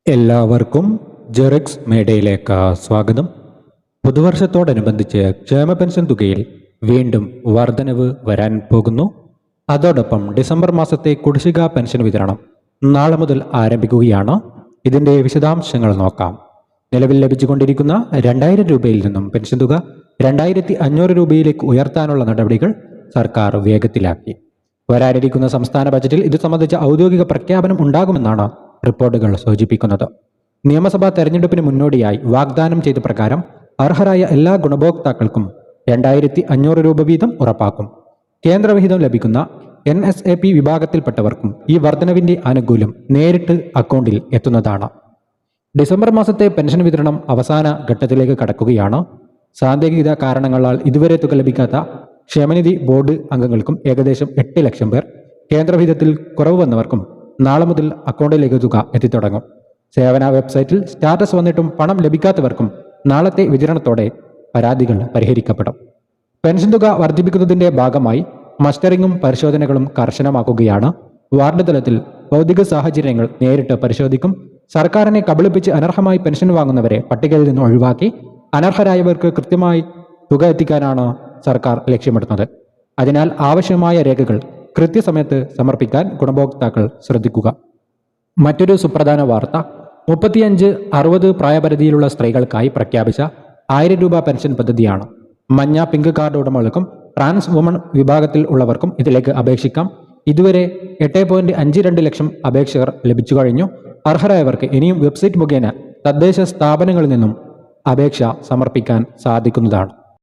എല്ലാവർക്കും ജെറിക്സ് മേഡയിലേക്ക് സ്വാഗതം. പുതുവർഷത്തോടനുബന്ധിച്ച് ക്ഷേമ പെൻഷൻ തുകയിൽ വീണ്ടും വർധനവ് വരാൻ പോകുന്നു. അതോടൊപ്പം ഡിസംബർ മാസത്തെ കുടിശ്ശിക പെൻഷൻ വിതരണം നാളെ മുതൽ ആരംഭിക്കുകയാണ്. ഇതിൻ്റെ വിശദാംശങ്ങൾ നോക്കാം. നിലവിൽ ലഭിച്ചുകൊണ്ടിരിക്കുന്ന 2000 രൂപയിൽ നിന്നും പെൻഷൻ തുക 2500 രൂപയിലേക്ക് ഉയർത്താനുള്ള നടപടികൾ സർക്കാർ വേഗത്തിലാക്കി. വരാനിരിക്കുന്ന സംസ്ഥാന ബജറ്റിൽ ഇത് സംബന്ധിച്ച ഔദ്യോഗിക പ്രഖ്യാപനം ഉണ്ടാകുമെന്നാണ് റിപ്പോർട്ടുകൾ സൂചിപ്പിക്കുന്നത്. നിയമസഭാ തെരഞ്ഞെടുപ്പിന് മുന്നോടിയായി വാഗ്ദാനം ചെയ്ത പ്രകാരം അർഹരായ എല്ലാ ഗുണഭോക്താക്കൾക്കും 2500 രൂപ വീതം ഉറപ്പാക്കും. കേന്ദ്രവിഹിതം ലഭിക്കുന്ന NSAP വിഭാഗത്തിൽപ്പെട്ടവർക്കും ഈ വർധനവിൻ്റെ ആനുകൂല്യം നേരിട്ട് അക്കൗണ്ടിൽ എത്തുന്നതാണ്. ഡിസംബർ മാസത്തെ പെൻഷൻ വിതരണം അവസാന ഘട്ടത്തിലേക്ക് കടക്കുകയാണ്. സാങ്കേതിക കാരണങ്ങളാൽ ഇതുവരെ തുക ലഭിക്കാത്ത ക്ഷേമനിധി ബോർഡ് അംഗങ്ങൾക്കും ഏകദേശം 8 ലക്ഷം പേർ, കേന്ദ്രവിഹിതത്തിൽ കുറവ് വന്നവർക്കും നാളെ മുതൽ അക്കൗണ്ടിലേക്ക് തുക എത്തിത്തുടങ്ങും. സേവന വെബ്സൈറ്റിൽ സ്റ്റാറ്റസ് വന്നിട്ടും പണം ലഭിക്കാത്തവർക്കും നാളത്തെ വിതരണത്തോടെ പരാതികൾ പരിഹരിക്കപ്പെടും. പെൻഷൻ തുക വർദ്ധിപ്പിക്കുന്നതിൻ്റെ ഭാഗമായി മസ്റ്ററിങ്ങും പരിശോധനകളും കർശനമാക്കുകയാണ്. വാർഡ് തലത്തിൽ ഭൗതിക സാഹചര്യങ്ങൾ നേരിട്ട് പരിശോധിക്കും. സർക്കാരിനെ കബളിപ്പിച്ച് അനർഹമായി പെൻഷൻ വാങ്ങുന്നവരെ പട്ടികയിൽ നിന്ന് ഒഴിവാക്കി അനർഹരായവർക്ക് കൃത്യമായി തുക എത്തിക്കാനാണ് സർക്കാർ ലക്ഷ്യമിടുന്നത്. അതിനാൽ ആവശ്യമായ രേഖകൾ കൃത്യസമയത്ത് സമർപ്പിക്കാൻ ഗുണഭോക്താക്കൾ ശ്രദ്ധിക്കുക. മറ്റൊരു സുപ്രധാന വാർത്ത 35-60 പ്രായപരിധിയിലുള്ള സ്ത്രീകൾക്കായി പ്രഖ്യാപിച്ച 1000 രൂപ പെൻഷൻ പദ്ധതിയാണ്. മഞ്ഞ പിങ്ക് കാർഡ് ഉടമകൾക്കും ട്രാൻസ് വുമൺ വിഭാഗത്തിൽ ഉള്ളവർക്കും ഇതിലേക്ക് അപേക്ഷിക്കാം. ഇതുവരെ 8.52 ലക്ഷം അപേക്ഷകർ ലഭിച്ചു കഴിഞ്ഞു. അർഹരായവർക്ക് ഇനിയും വെബ്സൈറ്റ് മുഖേന തദ്ദേശ സ്ഥാപനങ്ങളിൽ നിന്നും അപേക്ഷ സമർപ്പിക്കാൻ സാധിക്കുന്നതാണ്.